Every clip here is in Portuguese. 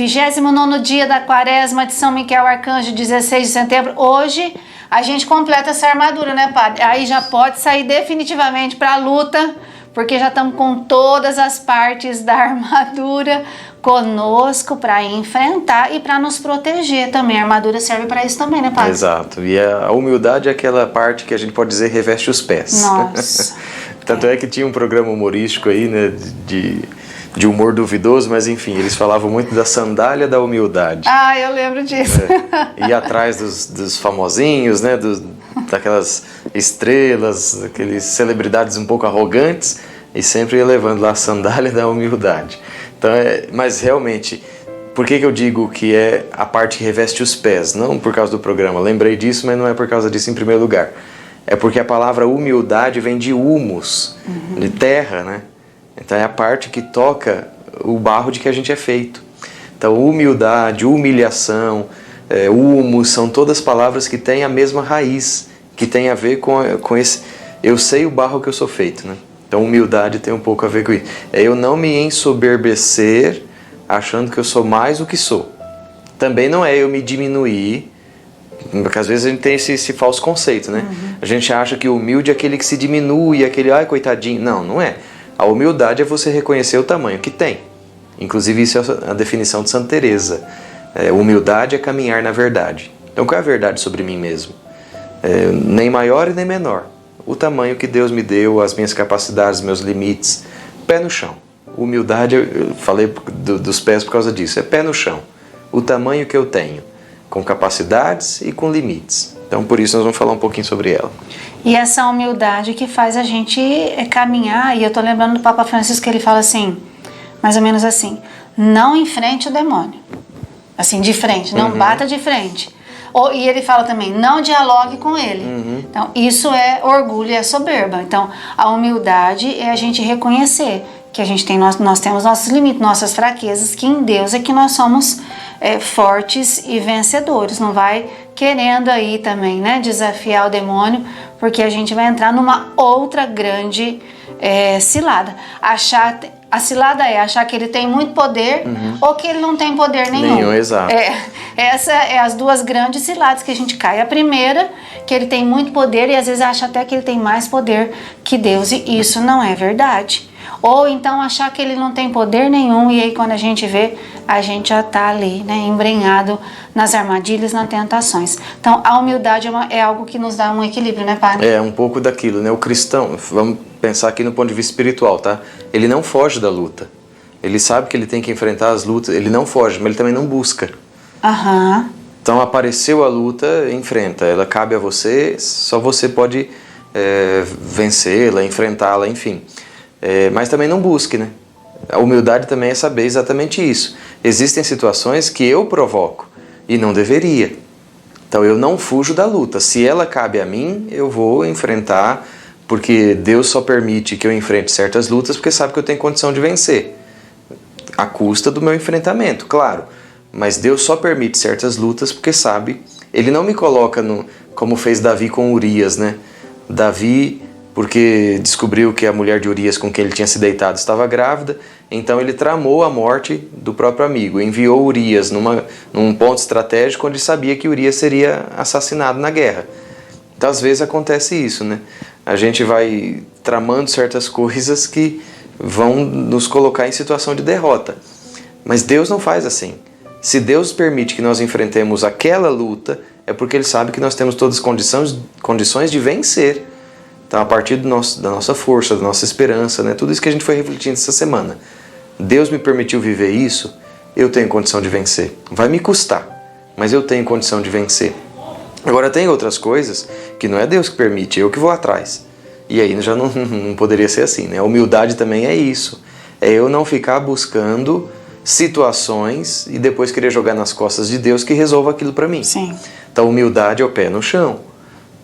29º dia da quaresma de São Miguel Arcanjo, 16 de setembro. Hoje a gente completa essa armadura, né, padre? Aí já pode sair definitivamente para a luta, porque já estamos com todas as partes da armadura conosco para enfrentar e para nos proteger também. A armadura serve para isso também, né, padre? Exato. E a humildade é aquela parte que a gente pode dizer reveste os pés. Nossa. Tanto é que tinha um programa humorístico aí, né, de humor duvidoso, mas enfim, eles falavam muito da sandália da humildade. Ah, eu lembro disso. E atrás dos famosinhos, né, daquelas estrelas, aquelas celebridades um pouco arrogantes, e sempre levando lá a sandália da humildade. Então, mas realmente, por que eu digo que é a parte que reveste os pés? Não por causa do programa, lembrei disso, mas não é por causa disso em primeiro lugar. É porque a palavra humildade vem de humus, de terra, né? Então é a parte que toca o barro de que a gente é feito. Então humildade, humilhação, humus, são todas palavras que têm a mesma raiz, que tem a ver com esse... Eu sei o barro que eu sou feito, né? Então humildade tem um pouco a ver com isso. É eu não me ensoberbecer achando que eu sou mais do que sou. Também não é eu me diminuir, porque às vezes a gente tem esse falso conceito, né? A gente acha que o humilde é aquele que se diminui, aquele, ai, coitadinho. Não, não é. A humildade é você reconhecer o tamanho que tem. Inclusive isso é a definição de Santa Teresa. Humildade é caminhar na verdade. Então qual é a verdade sobre mim mesmo? Nem maior e nem menor. O tamanho que Deus me deu, as minhas capacidades, meus limites. Pé no chão. Humildade, eu falei dos pés por causa disso. É pé no chão. O tamanho que eu tenho, com capacidades e com limites. Então por isso nós vamos falar um pouquinho sobre ela. E essa humildade que faz a gente caminhar, e eu tô lembrando do Papa Francisco que ele fala assim, mais ou menos assim, não enfrente o demônio, assim, de frente, não bata de frente. E ele fala também, não dialogue com ele. Então isso é orgulho, é soberba. Então a humildade é a gente reconhecer que a gente tem, nós temos nossos limites, nossas fraquezas, que em Deus é que nós somos fortes e vencedores. Não vai querendo aí também, né, desafiar o demônio, porque a gente vai entrar numa outra grande cilada. A cilada é achar que ele tem muito poder ou que ele não tem poder nenhum. Exato. Essa é as duas grandes ciladas que a gente cai. A primeira, que ele tem muito poder e às vezes acha até que ele tem mais poder que Deus, e isso não é verdade. Ou então achar que ele não tem poder nenhum, e aí quando a gente vê, a gente já está ali, né, embrenhado nas armadilhas, nas tentações. Então a humildade é algo que nos dá um equilíbrio, né, padre? É um pouco daquilo, né? O cristão, vamos pensar aqui no ponto de vista espiritual, tá? Ele não foge da luta. Ele sabe que ele tem que enfrentar as lutas, ele não foge, mas ele também não busca. Então apareceu a luta, enfrenta. Ela cabe a você, só você pode vencê-la, enfrentá-la, enfim. Mas também não busque, né? A humildade também é saber exatamente isso. Existem situações que eu provoco e não deveria. Então eu não fujo da luta. Se ela cabe a mim, eu vou enfrentar, porque Deus só permite que eu enfrente certas lutas porque sabe que eu tenho condição de vencer. À custa do meu enfrentamento, claro. Mas Deus só permite certas lutas porque sabe. Ele não me coloca como fez Davi com Urias, né? Davi, porque descobriu que a mulher de Urias com quem ele tinha se deitado estava grávida, então ele tramou a morte do próprio amigo, enviou Urias num ponto estratégico onde sabia que Urias seria assassinado na guerra. Então às vezes acontece isso, né? A gente vai tramando certas coisas que vão nos colocar em situação de derrota. Mas Deus não faz assim. Se Deus permite que nós enfrentemos aquela luta, é porque Ele sabe que nós temos todas as condições de vencer. Então, a partir da nossa força, da nossa esperança, né? Tudo isso que a gente foi refletindo essa semana. Deus me permitiu viver isso, eu tenho condição de vencer. Vai me custar, mas eu tenho condição de vencer. Agora, tem outras coisas que não é Deus que permite, eu que vou atrás. E aí já não poderia ser assim, né? A humildade também é isso. É eu não ficar buscando situações e depois querer jogar nas costas de Deus que resolva aquilo para mim. Sim. Então, humildade é o pé no chão.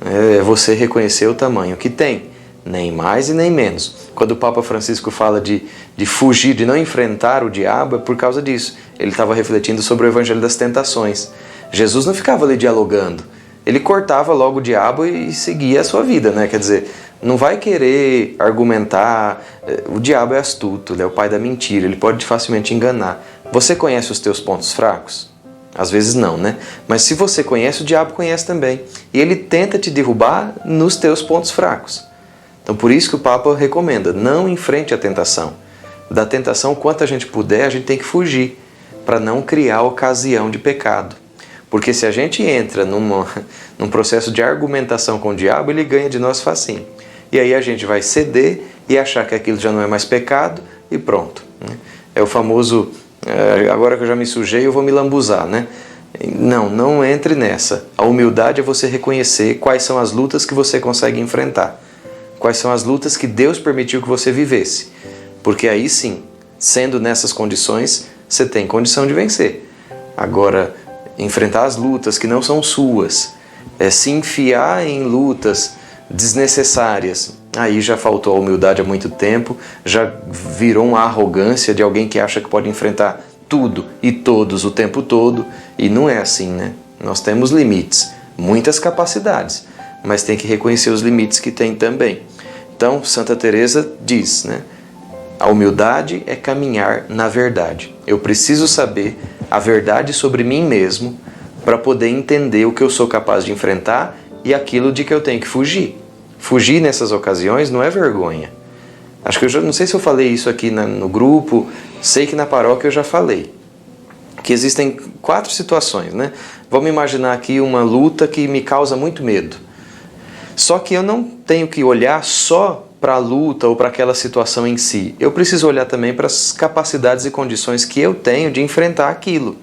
É você reconhecer o tamanho que tem, nem mais e nem menos. Quando o Papa Francisco fala de fugir, de não enfrentar o diabo, é por causa disso. Ele estava refletindo sobre o Evangelho das Tentações. Jesus não ficava ali dialogando. Ele cortava logo o diabo e seguia a sua vida, né? Quer dizer, não vai querer argumentar. O diabo é astuto, ele é o pai da mentira, ele pode facilmente enganar. Você conhece os teus pontos fracos? Às vezes não, né? Mas se você conhece, o diabo conhece também. E ele tenta te derrubar nos teus pontos fracos. Então por isso que o Papa recomenda, não enfrente a tentação. Da tentação, quanto a gente puder, a gente tem que fugir, para não criar ocasião de pecado. Porque se a gente entra num processo de argumentação com o diabo, ele ganha de nós facinho. E aí a gente vai ceder e achar que aquilo já não é mais pecado e pronto. É o famoso, agora que eu já me sujei, eu vou me lambuzar, né? Não entre nessa. A humildade é você reconhecer quais são as lutas que você consegue enfrentar. Quais são as lutas que Deus permitiu que você vivesse. Porque aí sim, sendo nessas condições, você tem condição de vencer. Agora, enfrentar as lutas que não são suas, se enfiar em lutas desnecessárias, aí já faltou a humildade há muito tempo, já virou uma arrogância de alguém que acha que pode enfrentar tudo e todos o tempo todo, e não é assim, né? Nós temos limites, muitas capacidades, mas tem que reconhecer os limites que tem também. Então, Santa Teresa diz, né? A humildade é caminhar na verdade. Eu preciso saber a verdade sobre mim mesmo para poder entender o que eu sou capaz de enfrentar e aquilo de que eu tenho que fugir. Fugir nessas ocasiões não é vergonha. Acho que não sei se eu falei isso aqui no grupo, sei que na paróquia eu já falei. Que existem 4 situações, né? Vamos imaginar aqui uma luta que me causa muito medo. Só que eu não tenho que olhar só para a luta ou para aquela situação em si. Eu preciso olhar também para as capacidades e condições que eu tenho de enfrentar aquilo.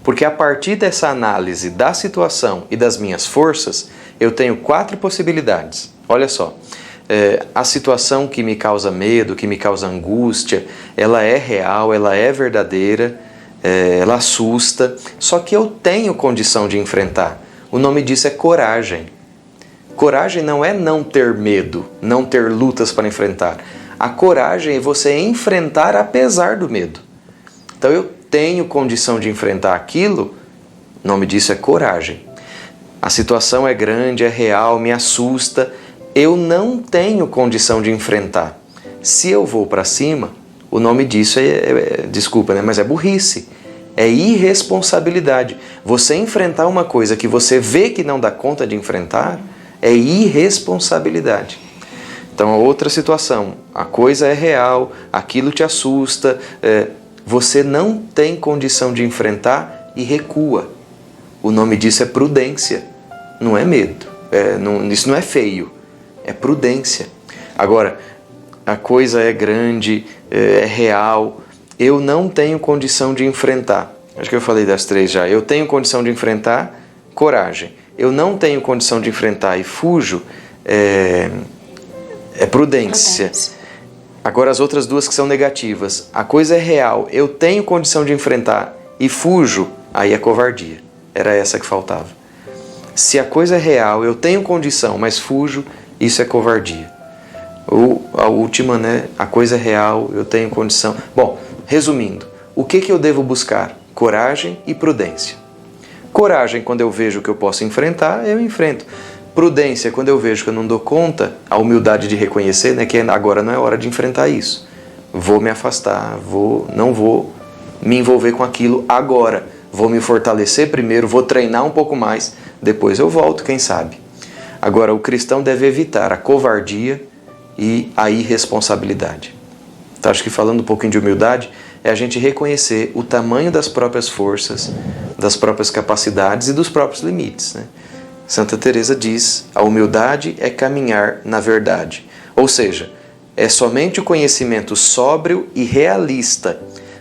Porque a partir dessa análise da situação e das minhas forças, eu tenho 4 possibilidades. Olha só, a situação que me causa medo, que me causa angústia, ela é real, ela é verdadeira, ela assusta, só que eu tenho condição de enfrentar. O nome disso é coragem. Coragem não é não ter medo, não ter lutas para enfrentar. A coragem é você enfrentar apesar do medo. Então eu tenho condição de enfrentar aquilo, o nome disso é coragem. A situação é grande, é real, me assusta, eu não tenho condição de enfrentar. Se eu vou para cima, o nome disso desculpa, né? Mas é burrice, é irresponsabilidade. Você enfrentar uma coisa que você vê que não dá conta de enfrentar, é irresponsabilidade. Então, a outra situação, a coisa é real, aquilo te assusta, você não tem condição de enfrentar e recua. O nome disso é prudência, não é medo. Isso não é feio, é prudência. Agora, a coisa é grande, é real, eu não tenho condição de enfrentar. Acho que eu falei das 3 já. Eu tenho condição de enfrentar, coragem. Eu não tenho condição de enfrentar e fujo, é prudência. Agora as outras 2 que são negativas. A coisa é real, eu tenho condição de enfrentar e fujo, aí é covardia. Era essa que faltava. Se a coisa é real, eu tenho condição, mas fujo, isso é covardia. Ou a última, né? A coisa é real, eu tenho condição. Bom, resumindo, o que eu devo buscar? Coragem e prudência. Coragem, quando eu vejo que eu posso enfrentar, eu enfrento. Prudência, quando eu vejo que eu não dou conta, a humildade de reconhecer, né, que agora não é hora de enfrentar isso. Vou me afastar, não vou me envolver com aquilo agora. Vou me fortalecer primeiro, vou treinar um pouco mais, depois eu volto, quem sabe. Agora, o cristão deve evitar a covardia e a irresponsabilidade. Então, acho que falando um pouquinho de humildade, é a gente reconhecer o tamanho das próprias forças, das próprias capacidades e dos próprios limites, né? Santa Teresa diz, a humildade é caminhar na verdade. Ou seja, é somente o conhecimento sóbrio e realista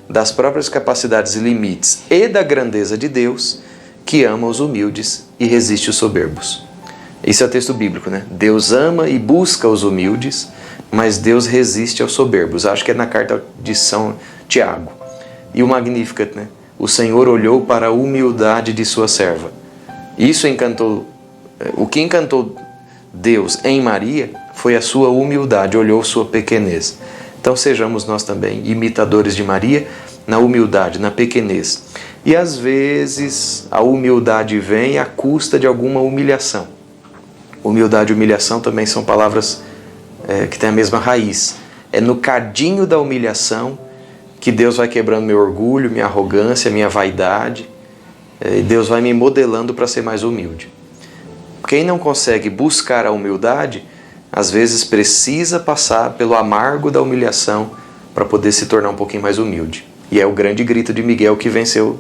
das próprias capacidades e limites e da grandeza de Deus que ama os humildes e resiste os soberbos. Isso é o texto bíblico, né? Deus ama e busca os humildes, mas Deus resiste aos soberbos. Acho que é na carta de São Tiago. E o Magnificat, né? O Senhor olhou para a humildade de sua serva. Isso encantou, o que encantou Deus em Maria foi a sua humildade, olhou sua pequenez. Então sejamos nós também imitadores de Maria na humildade, na pequenez. E às vezes a humildade vem à custa de alguma humilhação. Humildade e humilhação também são palavras que têm a mesma raiz. É no cadinho da humilhação que Deus vai quebrando meu orgulho, minha arrogância, minha vaidade, e Deus vai me modelando para ser mais humilde. Quem não consegue buscar a humildade, às vezes precisa passar pelo amargo da humilhação para poder se tornar um pouquinho mais humilde. E é o grande grito de Miguel que venceu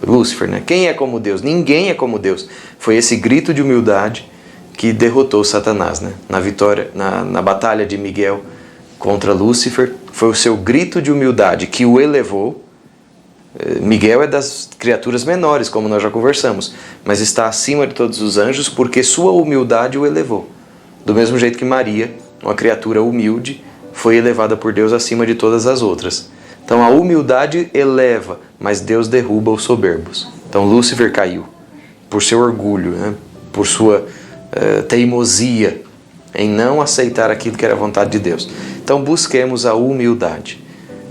Lúcifer, né? Quem é como Deus? Ninguém é como Deus. Foi esse grito de humildade que derrotou Satanás, né? Na vitória, na batalha de Miguel contra Lúcifer, foi o seu grito de humildade que o elevou. Miguel é das criaturas menores, como nós já conversamos, mas está acima de todos os anjos porque sua humildade o elevou. Do mesmo jeito que Maria, uma criatura humilde, foi elevada por Deus acima de todas as outras. Então a humildade eleva, mas Deus derruba os soberbos. Então Lúcifer caiu por seu orgulho, né? Por sua teimosia em não aceitar aquilo que era a vontade de Deus. Então busquemos a humildade.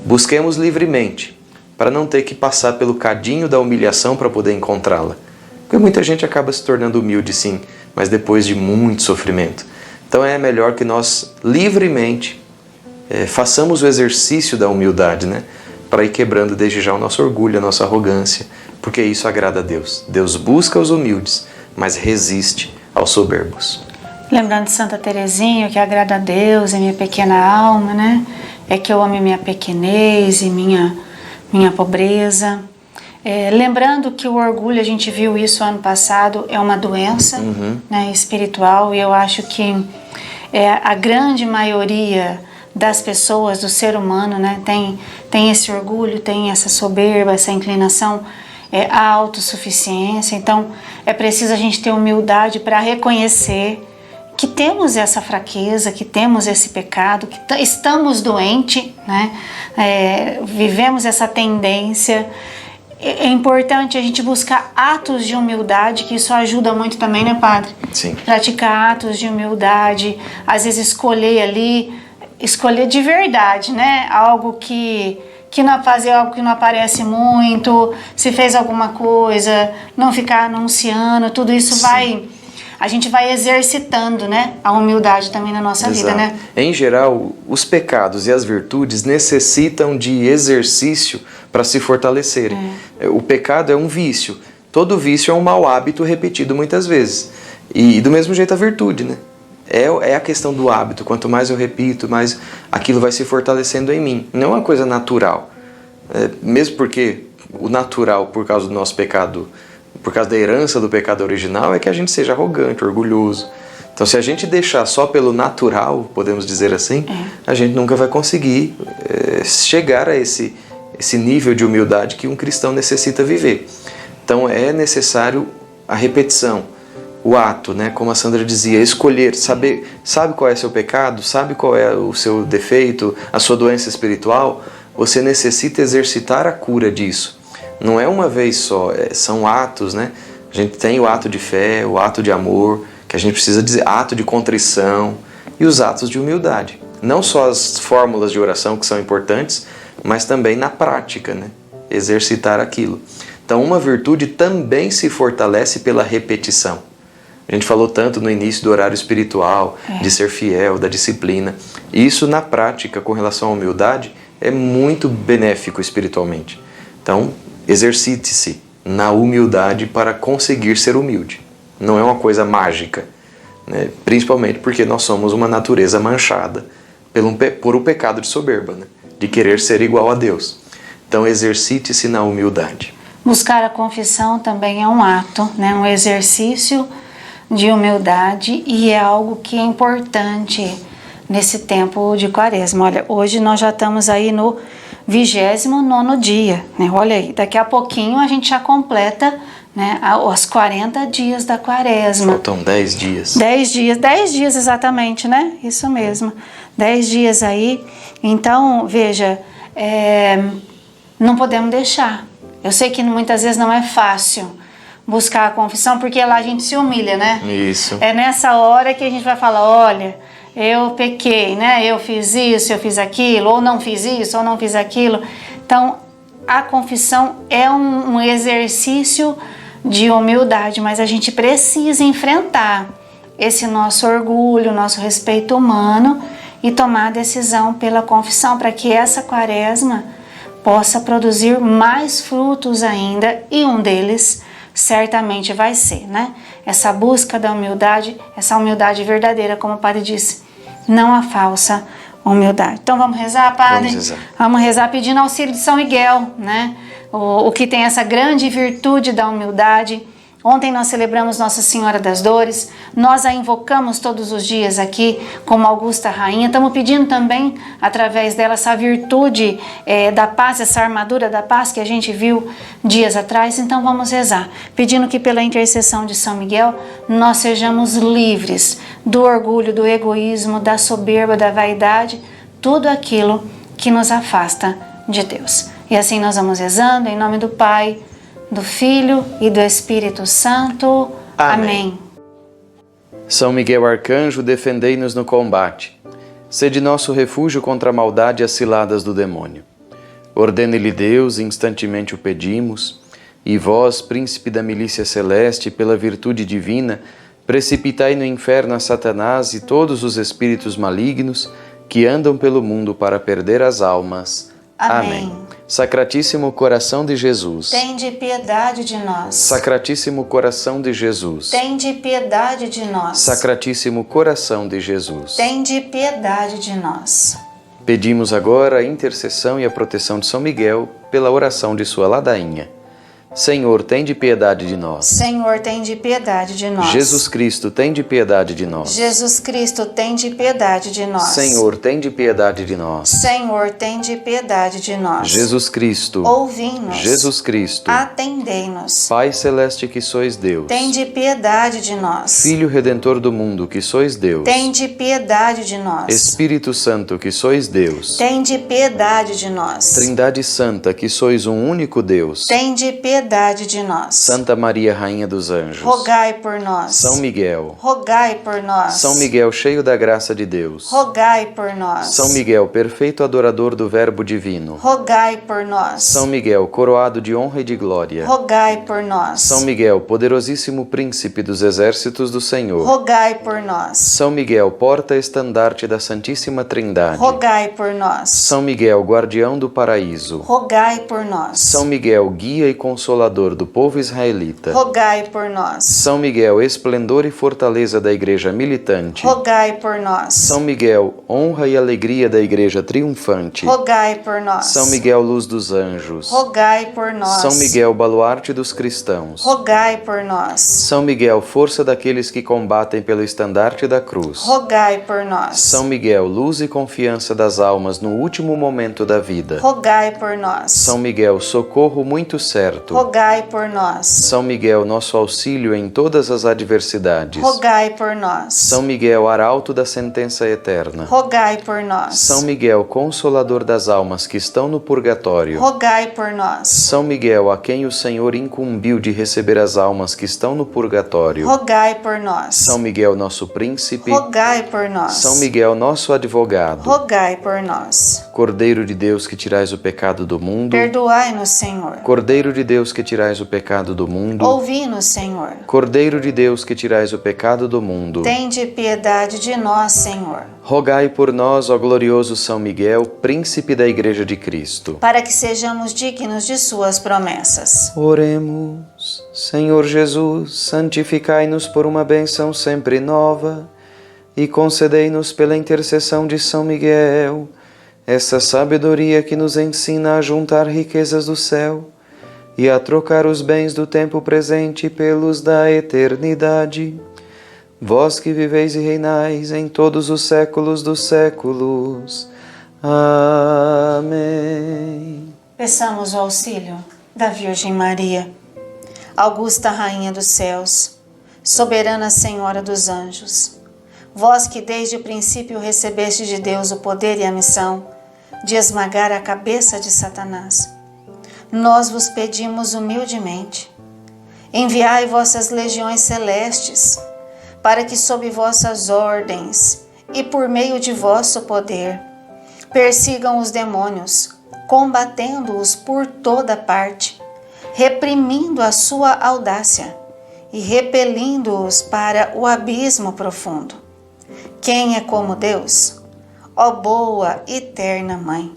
Busquemos livremente, para não ter que passar pelo cadinho da humilhação para poder encontrá-la. Porque muita gente acaba se tornando humilde sim, mas depois de muito sofrimento. Então é melhor que nós livremente façamos o exercício da humildade, né? Para ir quebrando desde já o nosso orgulho, a nossa arrogância, porque isso agrada a Deus. Deus busca os humildes, mas resiste aos soberbos. Lembrando de Santa Teresinha, que agrada a Deus é minha pequena alma, né? É que eu ame minha pequenez e minha pobreza. Lembrando que o orgulho, a gente viu isso ano passado, é uma doença né, espiritual, e eu acho que a grande maioria das pessoas, do ser humano, né, tem esse orgulho, tem essa soberba, essa inclinação à autossuficiência. Então é preciso a gente ter humildade para reconhecer que temos essa fraqueza, que temos esse pecado, que estamos doentes, né? Vivemos essa tendência. É importante a gente buscar atos de humildade, que isso ajuda muito também, né, Padre? Sim. Praticar atos de humildade, às vezes escolher de verdade, né? Algo que não fazer algo que não aparece muito, se fez alguma coisa, não ficar anunciando, tudo isso a gente vai exercitando, né, a humildade também na nossa vida, né? Em geral, os pecados e as virtudes necessitam de exercício para se fortalecerem. O pecado é um vício. Todo vício é um mau hábito repetido muitas vezes. E do mesmo jeito a virtude, né? É a questão do hábito. Quanto mais eu repito, mais aquilo vai se fortalecendo em mim. Não é uma coisa natural. Mesmo porque o natural, por causa do nosso pecado, por causa da herança do pecado original, é que a gente seja arrogante, orgulhoso. Então, se a gente deixar só pelo natural, podemos dizer assim, a gente nunca vai conseguir chegar a esse nível de humildade que um cristão necessita viver. Então, é necessário a repetição, o ato, né? Como a Sandra dizia, escolher, sabe qual é seu pecado, sabe qual é o seu defeito, a sua doença espiritual. Você necessita exercitar a cura disso. Não é uma vez só, são atos, né? A gente tem o ato de fé, o ato de amor, que a gente precisa dizer, ato de contrição e os atos de humildade. Não só as fórmulas de oração que são importantes, mas também na prática, né? Exercitar aquilo. Então, uma virtude também se fortalece pela repetição. A gente falou tanto no início do horário espiritual, de ser fiel, da disciplina. E isso na prática, com relação à humildade, é muito benéfico espiritualmente. Então, exercite-se na humildade para conseguir ser humilde. Não é uma coisa mágica, né? Principalmente porque nós somos uma natureza manchada por um pecado de soberba, né? De querer ser igual a Deus. Então, exercite-se na humildade. Buscar a confissão também é um ato, né? Um exercício de humildade, e é algo que é importante nesse tempo de Quaresma. Olha, hoje nós já estamos aí no 29º dia, né? Olha aí, daqui a pouquinho a gente já completa, né, os 40 dias da Quaresma. Faltam 10 dias. 10 dias exatamente, né? Isso mesmo, 10 dias aí. Então, veja, não podemos deixar. Eu sei que muitas vezes não é fácil buscar a confissão, porque lá a gente se humilha, né? Isso. É nessa hora que a gente vai falar, olha, eu pequei, né? Eu fiz isso, eu fiz aquilo, ou não fiz isso, ou não fiz aquilo. Então, a confissão é um exercício de humildade, mas a gente precisa enfrentar esse nosso orgulho, nosso respeito humano e tomar a decisão pela confissão, para que essa Quaresma possa produzir mais frutos ainda, e um deles certamente vai ser, né? Essa busca da humildade, essa humildade verdadeira, como o Padre disse, não a falsa humildade. Então vamos rezar, Padre? Vamos rezar. Vamos rezar pedindo auxílio de São Miguel, né? O que tem essa grande virtude da humildade. Ontem nós celebramos Nossa Senhora das Dores, nós a invocamos todos os dias aqui como Augusta Rainha. Estamos pedindo também, através dela, essa virtude da paz, essa armadura da paz que a gente viu dias atrás. Então vamos rezar, pedindo que pela intercessão de São Miguel, nós sejamos livres do orgulho, do egoísmo, da soberba, da vaidade, tudo aquilo que nos afasta de Deus. E assim nós vamos rezando, em nome do Pai, do Filho e do Espírito Santo. Amém. São Miguel Arcanjo, defendei-nos no combate. Sede nosso refúgio contra a maldade e as ciladas do demônio. Ordene-lhe Deus, instantemente o pedimos, e vós, príncipe da milícia celeste, pela virtude divina, precipitai no inferno a Satanás e todos os espíritos malignos que andam pelo mundo para perder as almas. Amém. Sacratíssimo coração de Jesus, tende piedade de nós. Sacratíssimo coração de Jesus, tende piedade de nós. Sacratíssimo coração de Jesus, tende piedade de nós. Pedimos agora a intercessão e a proteção de São Miguel pela oração de sua ladainha. Senhor, tende piedade de nós. Senhor, tende piedade de nós. Jesus Cristo, tende piedade de nós. Jesus Cristo, tende piedade de nós. Senhor, tende piedade de nós. Senhor, tende piedade de nós. Jesus Cristo, ouvi-nos. Jesus Cristo, atendei-nos. Pai celeste que sois Deus, tende piedade de nós. Filho redentor do mundo que sois Deus, tende piedade de nós. Espírito Santo que sois Deus, tende piedade de nós. Trindade Santa que sois um único Deus, tende piedade de nós. Santa Maria, Rainha dos Anjos, rogai por nós. São Miguel, rogai por nós. São Miguel, cheio da graça de Deus, rogai por nós. São Miguel, perfeito adorador do Verbo divino, rogai por nós. São Miguel, coroado de honra e de glória, rogai por nós. São Miguel, poderosíssimo príncipe dos exércitos do Senhor, rogai por nós. São Miguel, porta-estandarte da Santíssima Trindade, rogai por nós. São Miguel, guardião do paraíso, rogai por nós. São Miguel, guia e consolador do povo israelita, rogai por nós. São Miguel, esplendor e fortaleza da igreja militante, rogai por nós. São Miguel, honra e alegria da igreja triunfante, rogai por nós. São Miguel, luz dos anjos, rogai por nós. São Miguel, baluarte dos cristãos, rogai por nós. São Miguel, força daqueles que combatem pelo estandarte da cruz, rogai por nós. São Miguel, luz e confiança das almas no último momento da vida, rogai por nós. São Miguel, socorro muito certo, rogai por nós. São Miguel, nosso auxílio em todas as adversidades, rogai por nós. São Miguel, arauto da sentença eterna, rogai por nós. São Miguel, consolador das almas que estão no purgatório, rogai por nós. São Miguel, a quem o Senhor incumbiu de receber as almas que estão no purgatório, rogai por nós. São Miguel, nosso príncipe, rogai por nós. São Miguel, nosso advogado, rogai por nós. Cordeiro de Deus que tirais o pecado do mundo, perdoai-nos, Senhor. Cordeiro de Deus que tirais o pecado do mundo, ouvi-nos, Senhor. Cordeiro de Deus que tirais o pecado do mundo, tende piedade de nós, Senhor. Rogai por nós, ó glorioso São Miguel, príncipe da Igreja de Cristo, para que sejamos dignos de suas promessas. Oremos. Senhor Jesus, santificai-nos por uma bênção sempre nova e concedei-nos pela intercessão de São Miguel essa sabedoria que nos ensina a juntar riquezas do céu e a trocar os bens do tempo presente pelos da eternidade. Vós que viveis e reinais em todos os séculos dos séculos. Amém. Peçamos o auxílio da Virgem Maria, Augusta Rainha dos Céus, soberana Senhora dos Anjos. Vós que desde o princípio recebeste de Deus o poder e a missão de esmagar a cabeça de Satanás, nós vos pedimos humildemente, enviai vossas legiões celestes, para que sob vossas ordens e por meio de vosso poder, persigam os demônios, combatendo-os por toda parte, reprimindo a sua audácia e repelindo-os para o abismo profundo. Quem é como Deus? Ó boa e eterna Mãe,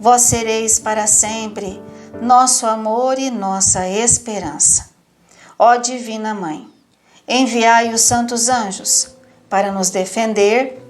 Vós sereis para sempre nosso amor e nossa esperança. Ó Divina Mãe, enviai os santos anjos para nos defender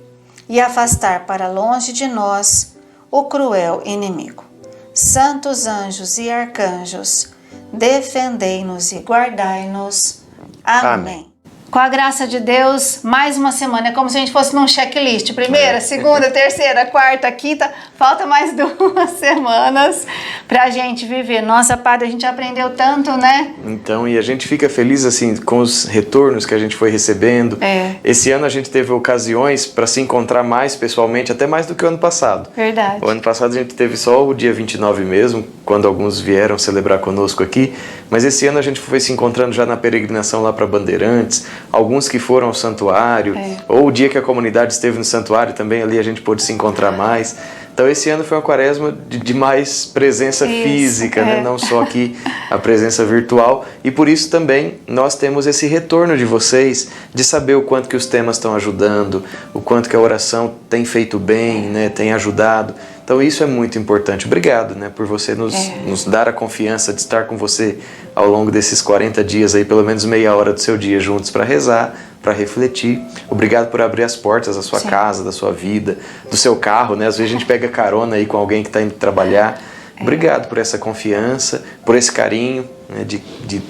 e afastar para longe de nós o cruel inimigo. Santos anjos e arcanjos, defendei-nos e guardai-nos. Amém. Com a graça de Deus, mais uma semana. É como se a gente fosse num checklist. Primeira, segunda, terceira, quarta, quinta. Falta mais 2 semanas pra gente viver. Nossa, Padre, a gente aprendeu tanto, né? Então, e a gente fica feliz assim com os retornos que a gente foi recebendo. Esse ano a gente teve ocasiões para se encontrar mais pessoalmente, até mais do que o ano passado. Verdade. O ano passado a gente teve só o dia 29 mesmo, quando alguns vieram celebrar conosco aqui. Mas esse ano a gente foi se encontrando já na peregrinação lá para Bandeirantes, alguns que foram ao santuário, ou o dia que a comunidade esteve no santuário também, ali a gente pôde se encontrar mais. Então esse ano foi uma quaresma de mais presença física, né? Não só aqui a presença virtual. E por isso também nós temos esse retorno de vocês, de saber o quanto que os temas estão ajudando, o quanto que a oração tem feito bem, né? Tem ajudado. Então isso é muito importante. Obrigado, né, por você nos dar a confiança de estar com você ao longo desses 40 dias, aí, pelo menos meia hora do seu dia juntos para rezar, para refletir. Obrigado por abrir as portas da sua casa, da sua vida, do seu carro, né? Às vezes a gente pega carona aí com alguém que está indo trabalhar. Obrigado por essa confiança, por esse carinho, né, de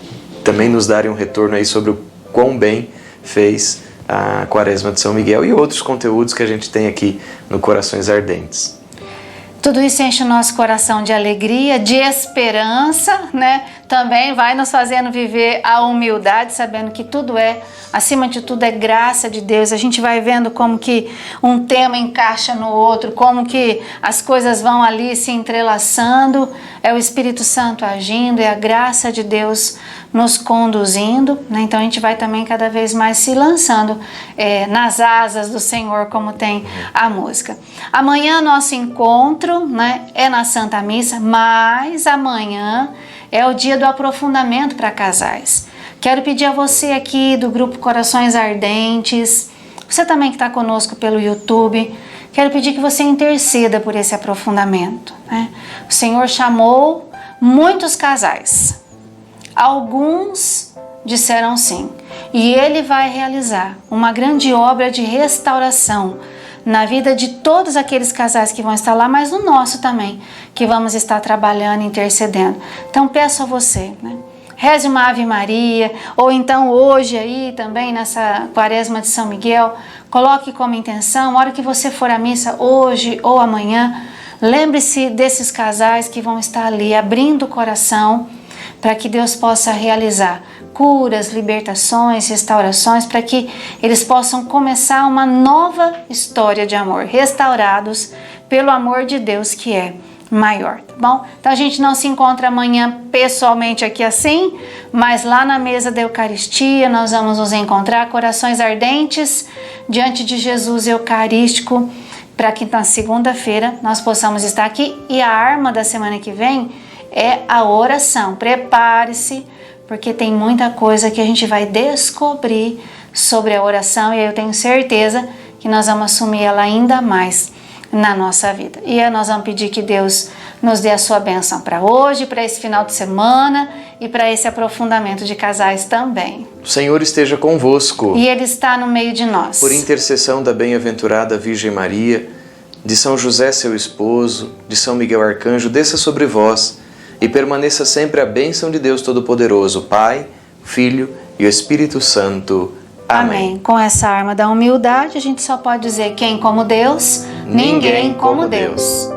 também nos darem um retorno aí sobre o quão bem fez a Quaresma de São Miguel e outros conteúdos que a gente tem aqui no Corações Ardentes. Tudo isso enche o nosso coração de alegria, de esperança, né? Também vai nos fazendo viver a humildade, sabendo que tudo acima de tudo, é graça de Deus. A gente vai vendo como que um tema encaixa no outro, como que as coisas vão ali se entrelaçando. É o Espírito Santo agindo, é a graça de Deus nos conduzindo, né? Então a gente vai também cada vez mais se lançando nas asas do Senhor, como tem a música. Amanhã nosso encontro, né, é na Santa Missa, mas amanhã é o dia do aprofundamento para casais. Quero pedir a você aqui do Grupo Corações Ardentes, você também que está conosco pelo YouTube, quero pedir que você interceda por esse aprofundamento, né? O Senhor chamou muitos casais, alguns disseram sim, e Ele vai realizar uma grande obra de restauração na vida de todos aqueles casais que vão estar lá, mas no nosso também, que vamos estar trabalhando, intercedendo. Então peço a você, né? Reze uma Ave Maria, ou então hoje aí também nessa Quaresma de São Miguel, coloque como intenção, a hora que você for à missa, hoje ou amanhã, lembre-se desses casais que vão estar ali abrindo o coração para que Deus possa realizar curas, libertações, restaurações, para que eles possam começar uma nova história de amor, restaurados pelo amor de Deus que é maior, tá bom? Então a gente não se encontra amanhã pessoalmente aqui assim, mas lá na mesa da Eucaristia nós vamos nos encontrar, corações ardentes, diante de Jesus Eucarístico, para que na segunda-feira nós possamos estar aqui. E a arma da semana que vem é a oração. Prepare-se, porque tem muita coisa que a gente vai descobrir sobre a oração e eu tenho certeza que nós vamos assumir ela ainda mais na nossa vida. E aí nós vamos pedir que Deus nos dê a sua bênção para hoje, para esse final de semana e para esse aprofundamento de casais também. O Senhor esteja convosco. E Ele está no meio de nós. Por intercessão da bem-aventurada Virgem Maria, de São José, seu esposo, de São Miguel Arcanjo, desça sobre vós e permaneça sempre a bênção de Deus Todo-Poderoso, Pai, Filho e o Espírito Santo. Amém. Com essa arma da humildade, a gente só pode dizer: quem como Deus, ninguém como Deus.